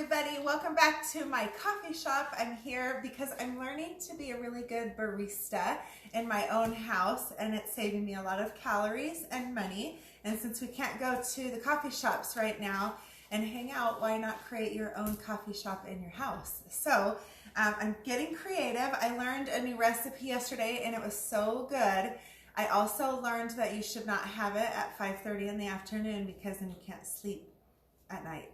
everybody. Welcome back to my coffee shop. I'm here because I'm learning to be a really good barista in my own house, and it's saving me a lot of calories and money. And since we can't go to the coffee shops right now and hang out, why not create your own coffee shop in your house? So I'm getting creative. I learned a new recipe yesterday and it was so good. I also learned that you should not have it at 5:30 in the afternoon because then you can't sleep at night.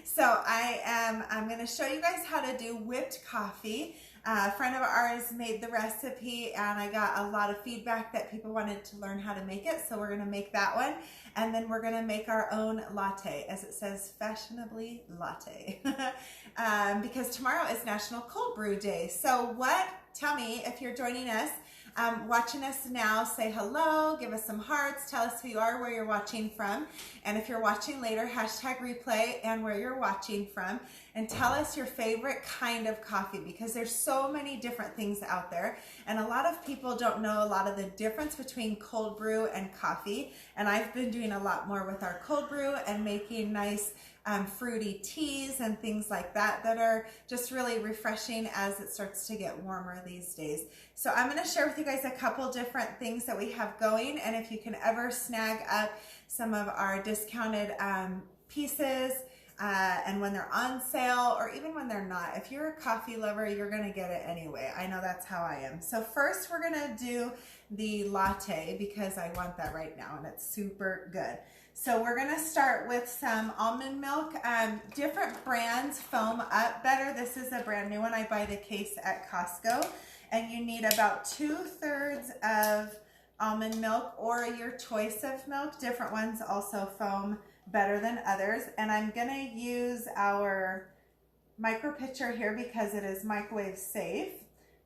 So I'm going to show you guys how to do whipped coffee. A friend of ours made the recipe and I got a lot of feedback that people wanted to learn how to make it. So we're going to make that one. And then we're going to make our own latte, as it says, fashionably latte. Because tomorrow is National Cold Brew Day. So tell me if you're joining us. Watching us now, say hello, give us some hearts, tell us who you are, where you're watching from, and if you're watching later, hashtag replay and where you're watching from, and tell us your favorite kind of coffee, because there's so many different things out there, and a lot of people don't know a lot of the difference between cold brew and coffee, and I've been doing a lot more with our cold brew and making nice fruity teas and things like that that are just really refreshing as it starts to get warmer these days. So I'm going to share with you guys a couple different things that we have going, and if you can ever snag up some of our discounted pieces and when they're on sale, or even when they're not, if you're a coffee lover, you're going to get it anyway. I know that's how I am. So first we're going to do the latte because I want that right now and it's super good. So we're going to start with some almond milk. Different brands foam up better. This is a brand new one. I buy the case at Costco, and you need about 2/3 of almond milk or your choice of milk. Different ones also foam better than others. And I'm going to use our micro pitcher here because it is microwave safe.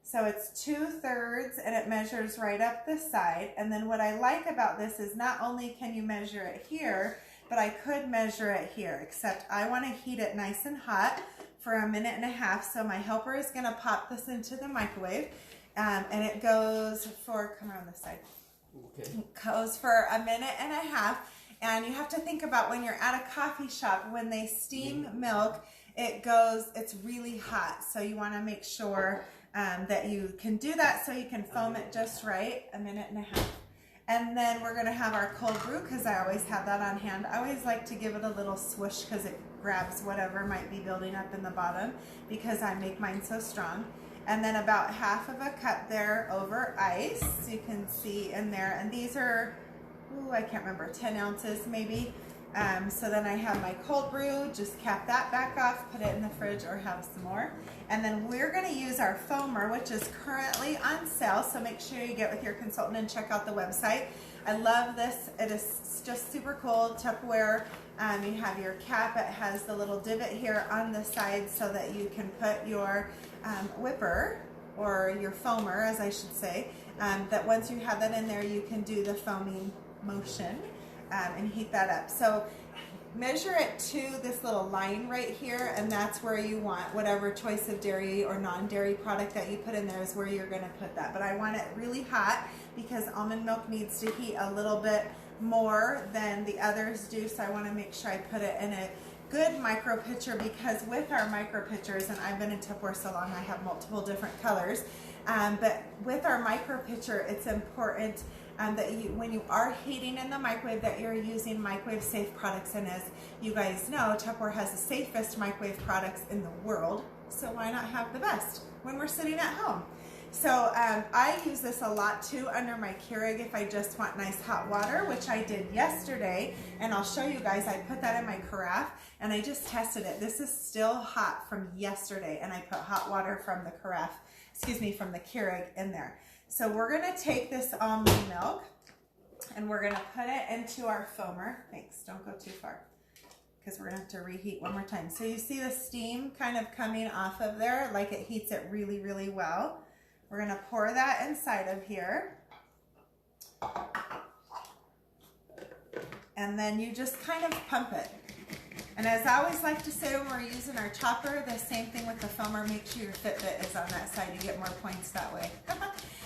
So it's 2/3 and it measures right up the side. And then what I like about this is not only can you measure it here, but I could measure it here, except I want to heat it nice and hot for 1.5 minutes. So my helper is going to pop this into the microwave and it goes for, come around this side. Okay. It goes for 1.5 minutes. And you have to think about when you're at a coffee shop, when they steam milk, it's really hot. So you want to make sure that you can do that so you can foam it just right, 1.5 minutes. And then we're going to have our cold brew because I always have that on hand. I always like to give it a little swish because it grabs whatever might be building up in the bottom because I make mine so strong. And then about 1/2 cup there over ice, so you can see in there. And these are, I can't remember, 10 ounces maybe. So then I have my cold brew, just cap that back off, put it in the fridge or have some more. And then we're going to use our foamer, which is currently on sale. So make sure you get with your consultant and check out the website. I love this. It is just super cool. Tupperware. You have your cap. It has the little divot here on the side so that you can put your whipper, or your foamer, as I should say, that once you have that in there, you can do the foaming motion and heat that up. So measure it to this little line right here, and that's where you want whatever choice of dairy or non-dairy product that you put in there is where you're going to put that. But I want it really hot because almond milk needs to heat a little bit more than the others do, so I want to make sure I put it in a good micro pitcher, because with our micro pitchers, and I've been in Tupperware so long I have multiple different colors, but with our micro pitcher it's important that when you are heating in the microwave, that you're using microwave safe products. And as you guys know, Tupperware has the safest microwave products in the world, so why not have the best when we're sitting at home? So I use this a lot too under my Keurig if I just want nice hot water, which I did yesterday, and I'll show you guys. I put that in my carafe and I just tested it. This is still hot from yesterday, and I put hot water from the from the Keurig in there. So we're going to take this almond milk and we're going to put it into our foamer. Thanks, don't go too far because we're going to have to reheat one more time. So you see the steam kind of coming off of there, like it heats it really, really well. We're going to pour that inside of here. And then you just kind of pump it. And as I always like to say when we're using our chopper, the same thing with the foamer. Make sure your Fitbit is on that side. You get more points that way.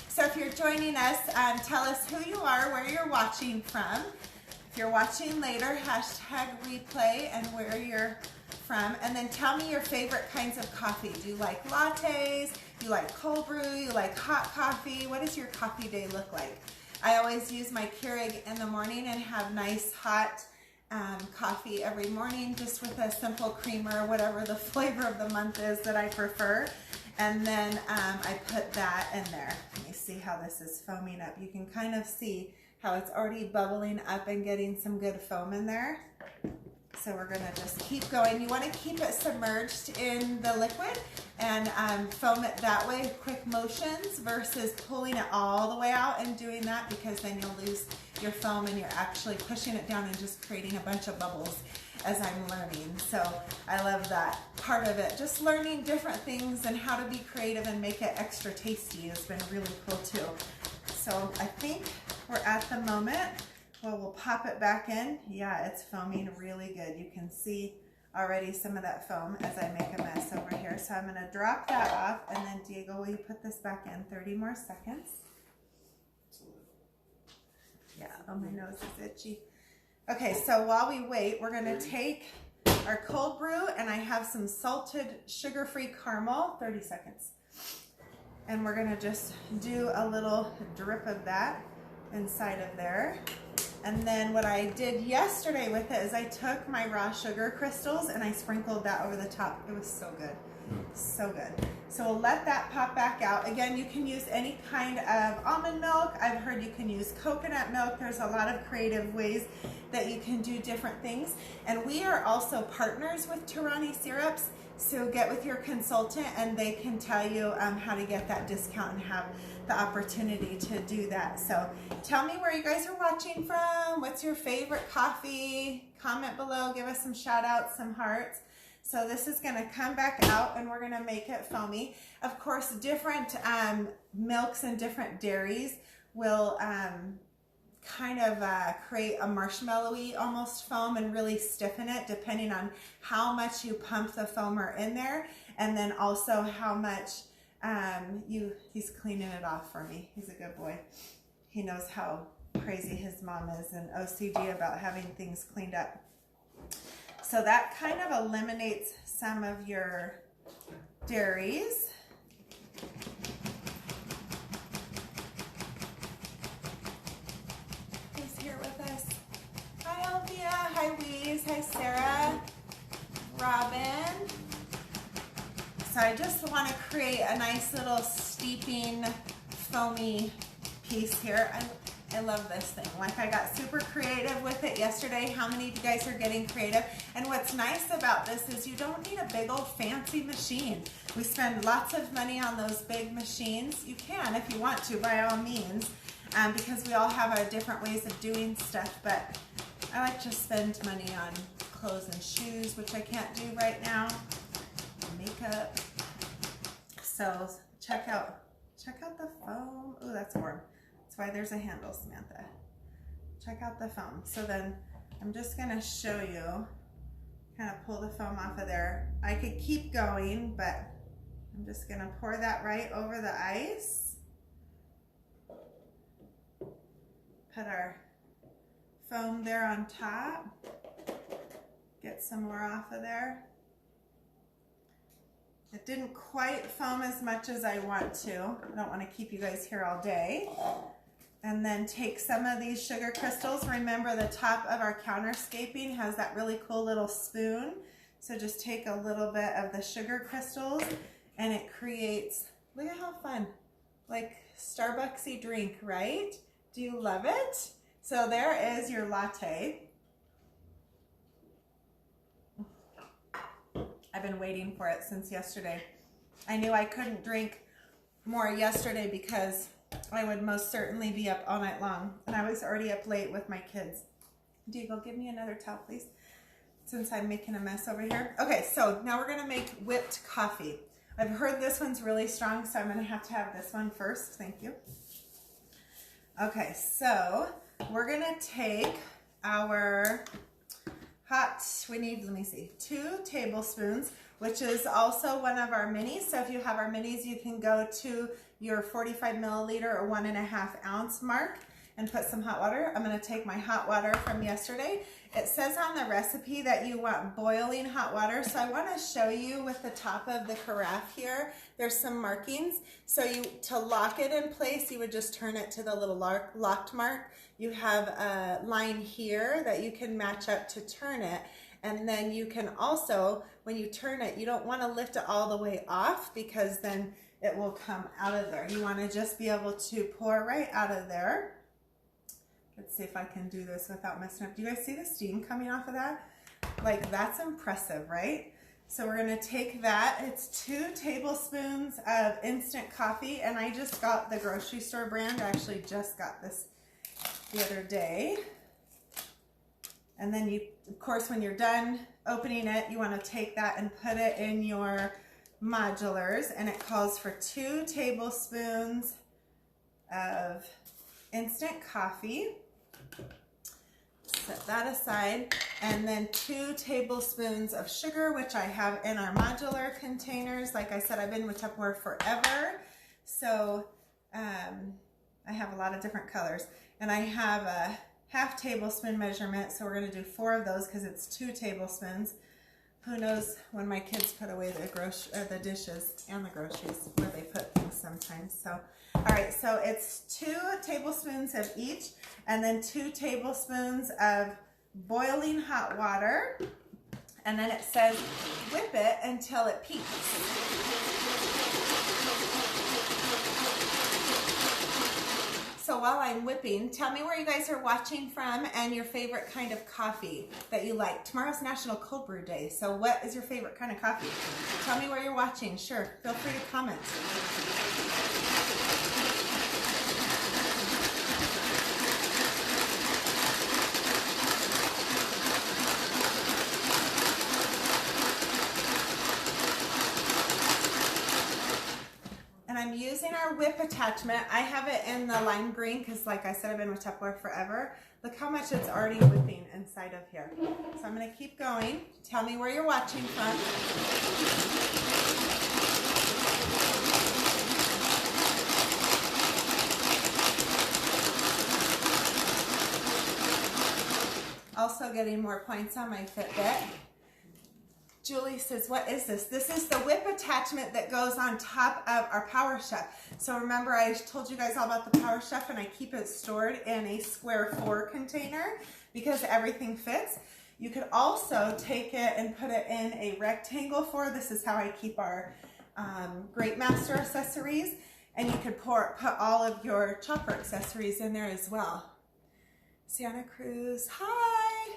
So if you're joining us, tell us who you are, where you're watching from. If you're watching later, hashtag replay and where you're from, and then tell me your favorite kinds of coffee. Do you like lattes? Do you like cold brew? You like hot coffee? What does your coffee day look like? I always use my Keurig in the morning and have nice hot coffee every morning, just with a simple creamer, whatever the flavor of the month is that I prefer. And then I put that in there. Let me see how this is foaming up. You can kind of see how it's already bubbling up and getting some good foam in there. So we're gonna just keep going. You wanna keep it submerged in the liquid and foam it that way, quick motions, versus pulling it all the way out and doing that, because then you'll lose your foam and you're actually pushing it down and just creating a bunch of bubbles as I'm learning. So I love that part of it. Just learning different things and how to be creative and make it extra tasty has been really cool too. So I think we're at the moment. Well, we'll pop it back in. Yeah, it's foaming really good. You can see already some of that foam as I make a mess over here. So I'm gonna drop that off, and then Diego, will you put this back in? 30 more seconds. Yeah, oh, my nose is itchy. Okay, so while we wait, we're gonna take our cold brew, and I have some salted sugar-free caramel, 30 seconds. And we're gonna just do a little drip of that inside of there. And then what I did yesterday with it is I took my raw sugar crystals and I sprinkled that over the top. It was so good, so good. So we'll let that pop back out. Again, you can use any kind of almond milk. I've heard you can use coconut milk. There's a lot of creative ways that you can do different things. And we are also partners with Torani Syrups. So get with your consultant and they can tell you how to get that discount and have the opportunity to do that. So tell me where you guys are watching from. What's your favorite coffee? Comment below, give us some shout outs, some hearts. So this is gonna come back out and we're gonna make it foamy. Of course, different milks and different dairies will kind of create a marshmallowy almost foam and really stiffen it, depending on how much you pump the foamer in there, and then also how much he's cleaning it off for me. He's a good boy. He knows how crazy his mom is and OCD about having things cleaned up. So that kind of eliminates some of your dairies. Hi Weeze, hi Sarah, Robin. So I just want to create a nice little steeping foamy piece here. I love this thing. Like, I got super creative with it yesterday. How many of you guys are getting creative? And what's nice about this is you don't need a big old fancy machine. We spend lots of money on those big machines. You can if you want to, by all means, because we all have our different ways of doing stuff, but I like to spend money on clothes and shoes, which I can't do right now, makeup. So check out the foam. Oh, that's warm. That's why there's a handle, Samantha. Check out the foam. So then I'm just gonna show you, kind of pull the foam off of there. I could keep going, but I'm just gonna pour that right over the ice. Put our foam there on top. Get some more off of there. It didn't quite foam as much as I want to. I don't want to keep you guys here all day. And then take some of these sugar crystals. Remember, the top of our counterscaping has that really cool little spoon. So just take a little bit of the sugar crystals and it creates, look at how fun, like Starbucksy drink, right? Do you love it? So there is your latte. I've been waiting for it since yesterday. I knew I couldn't drink more yesterday because I would most certainly be up all night long, and I was already up late with my kids. Diego, give me another towel, please, since I'm making a mess over here. Okay, so now we're gonna make whipped coffee. I've heard this one's really strong, so I'm gonna have to have this one first. Thank you. Okay, so we're gonna take our we need, let me see, 2 tablespoons, which is also one of our minis. So if you have our minis, you can go to your 45 milliliter or 1.5 ounce mark and put some hot water. I'm gonna take my hot water from yesterday It says on the recipe that you want boiling hot water, so I want to show you with the top of the carafe here, there's some markings. So to lock it in place, you would just turn it to the little locked mark. You have a line here that you can match up to turn it. And then you can also, when you turn it, you don't want to lift it all the way off because then it will come out of there. You want to just be able to pour right out of there. Let's see if I can do this without messing up. Do you guys see the steam coming off of that? Like, that's impressive, right? So we're going to take that. It's 2 tablespoons of instant coffee, and I just got the grocery store brand. I actually just got this the other day. And then you, of course, when you're done opening it, you want to take that and put it in your modulars, and it calls for 2 tablespoons of instant coffee. Set that aside, and then 2 tablespoons of sugar, which I have in our modular containers. Like I said, I've been with Tupperware forever, so I have a lot of different colors, and I have a half tablespoon measurement, so we're going to do 4 of those because it's 2 tablespoons. Who knows when my kids put away the dishes and the groceries where they put things sometimes. So, all right, so it's 2 tablespoons of each, and then 2 tablespoons of boiling hot water, and then it says whip it until it peaks. So while I'm whipping, tell me where you guys are watching from and your favorite kind of coffee that you like. Tomorrow's National Cold Brew Day, so what is your favorite kind of coffee? Tell me where you're watching. Sure, feel free to comment. I'm using our whip attachment. I have it in the lime green because, like I said, I've been with Tupperware forever. Look how much it's already whipping inside of here. So I'm going to keep going. Tell me where you're watching from. Also getting more points on my Fitbit. Julie says, what is this? This is the whip attachment that goes on top of our Power Chef. So remember, I told you guys all about the Power Chef, and I keep it stored in a square 4 container because everything fits. You could also take it and put it in a rectangle 4. This is how I keep our Great Master accessories. And you could put all of your chopper accessories in there as well. Sienna Cruz, hi.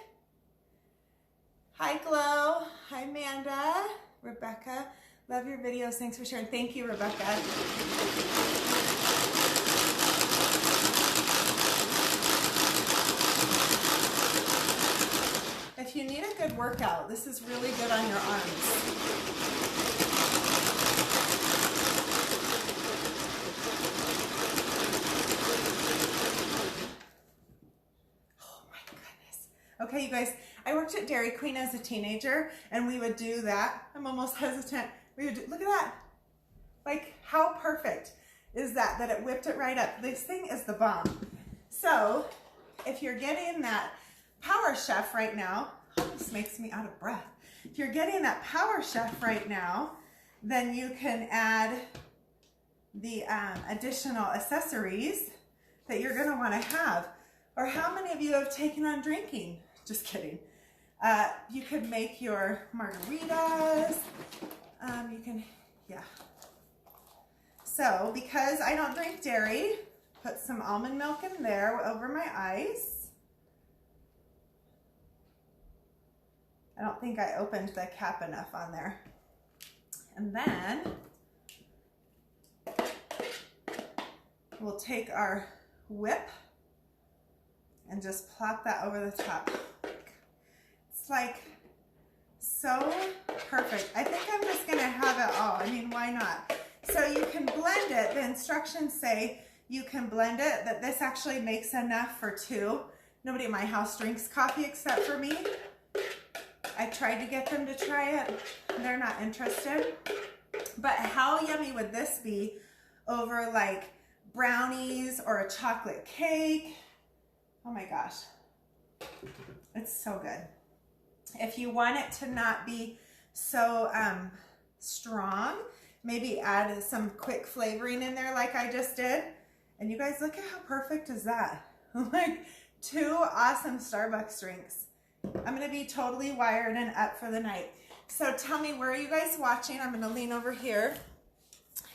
Hi, Glow. Hi, Amanda. Rebecca. Love your videos. Thanks for sharing. Thank you, Rebecca. If you need a good workout, this is really good on your arms. Okay, you guys, I worked at Dairy Queen as a teenager, and we would do that. I'm almost hesitant. We would do, look at that. Like, how perfect is that, that it whipped it right up? This thing is the bomb. So, if you're getting that Power Chef right now, oh, this makes me out of breath. If you're getting that Power Chef right now, then you can add the additional accessories that you're gonna wanna have. Or how many of you have taken on drinking? Just kidding. You could make your margaritas. You can, yeah. So, because I don't drink dairy, put some almond milk in there over my ice. I don't think I opened the cap enough on there. And then we'll take our whip and just plop that over the top. It's like so perfect. I think I'm just gonna have it all. I mean, why not? So you can blend it. The instructions say you can blend it, that this actually makes enough for 2. Nobody in my house drinks coffee except for me. I tried to get them to try it. They're not interested. But how yummy would this be over like brownies or a chocolate cake? Oh my gosh. It's so good. If you want it to not be so strong, maybe add some quick flavoring in there like I just did. And you guys, look at how perfect is that? Like 2 awesome Starbucks drinks. I'm gonna be totally wired and up for the night. So tell me, where are you guys watching? I'm gonna lean over here.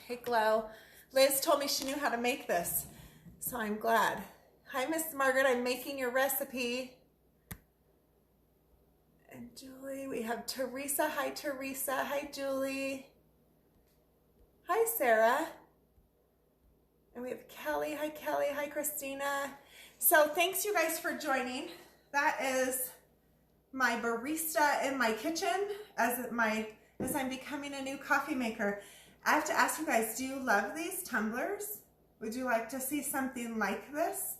Hey, Glow. Liz told me she knew how to make this, so I'm glad. Hi, Miss Margaret, I'm making your recipe. And Julie, we have Teresa. Hi, Teresa. Hi, Julie. Hi, Sarah. And we have Kelly. Hi, Kelly. Hi, Christina. So thanks, you guys, for joining. That is my barista in my kitchen as I'm becoming a new coffee maker. I have to ask you guys, do you love these tumblers? Would you like to see something like this,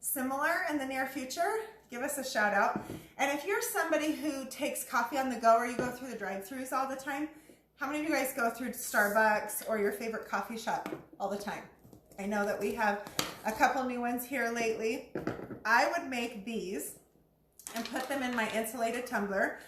similar, in the near future? Give us a shout out. And if you're somebody who takes coffee on the go, or you go through the drive-thrus all the time, how many of you guys go through Starbucks or your favorite coffee shop all the time? I know that we have a couple new ones here lately. I would make these and put them in my insulated tumbler.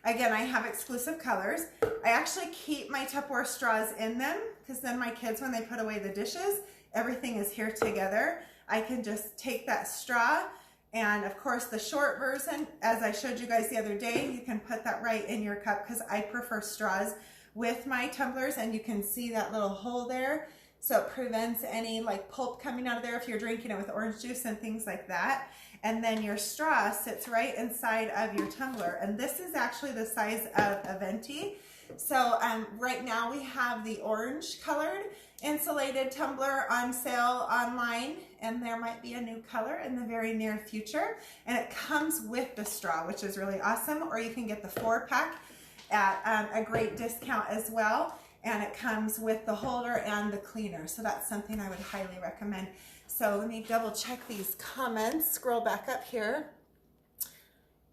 Again, I have exclusive colors. I actually keep my Tupperware straws in them because then my kids, when they put away the dishes, everything is here together. I can just take that straw, and of course the short version, as I showed you guys the other day, you can put that right in your cup because I prefer straws with my tumblers, and you can see that little hole there. So it prevents any like pulp coming out of there if you're drinking it with orange juice and things like that. And then your straw sits right inside of your tumbler. And this is actually the size of a venti. So right now we have the orange colored insulated tumbler on sale online, and there might be a new color in the very near future. And it comes with the straw, which is really awesome. Or you can get the 4-pack at a great discount as well. And it comes with the holder and the cleaner. So that's something I would highly recommend. So let me double check these comments. Scroll back up here.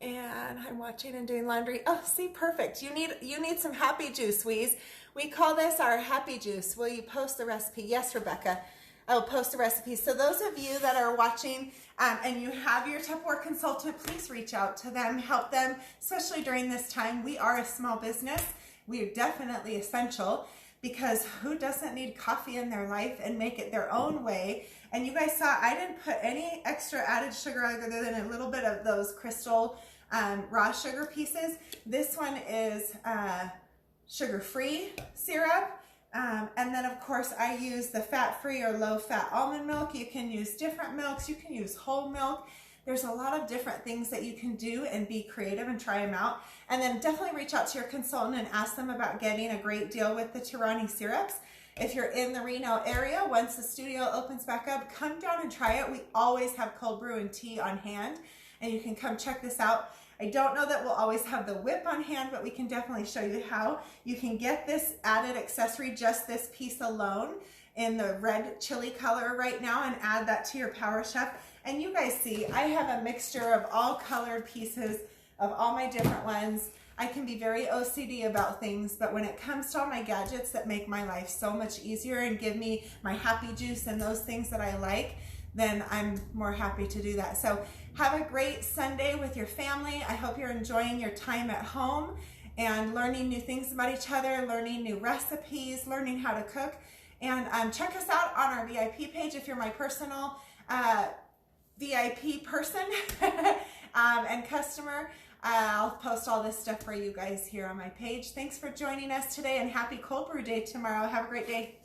And I'm watching and doing laundry. Oh, see, perfect. You need some happy juice, Weeze. We call this our happy juice. Will you post the recipe? Yes, Rebecca. I will post the recipe. So those of you that are watching and you have your Tupperware consultant, please reach out to them, help them, especially during this time. We are a small business. We are definitely essential, because who doesn't need coffee in their life and make it their own way? And you guys saw I didn't put any extra added sugar other than a little bit of those crystal raw sugar pieces. This one is sugar-free syrup. And then of course I use the fat-free or low-fat almond milk. You can use different milks. You can use whole milk. There's a lot of different things that you can do and be creative and try them out. And then definitely reach out to your consultant and ask them about getting a great deal with the Tirani syrups. If you're in the Reno area, once the studio opens back up, come down and try it. We always have cold brew and tea on hand, and you can come check this out. I don't know that we'll always have the whip on hand, but we can definitely show you how. You can get this added accessory, just this piece alone, in the red chili color right now, and add that to your Power Chef. And you guys see, I have a mixture of all colored pieces of all my different ones. I can be very OCD about things, but when it comes to all my gadgets that make my life so much easier and give me my happy juice and those things that I like, then I'm more happy to do that. So have a great Sunday with your family. I hope you're enjoying your time at home and learning new things about each other, learning new recipes, learning how to cook. And check us out on our VIP page if you're my personal VIP person and customer. I'll post all this stuff for you guys here on my page. Thanks for joining us today, and happy cold brew day tomorrow. Have a great day.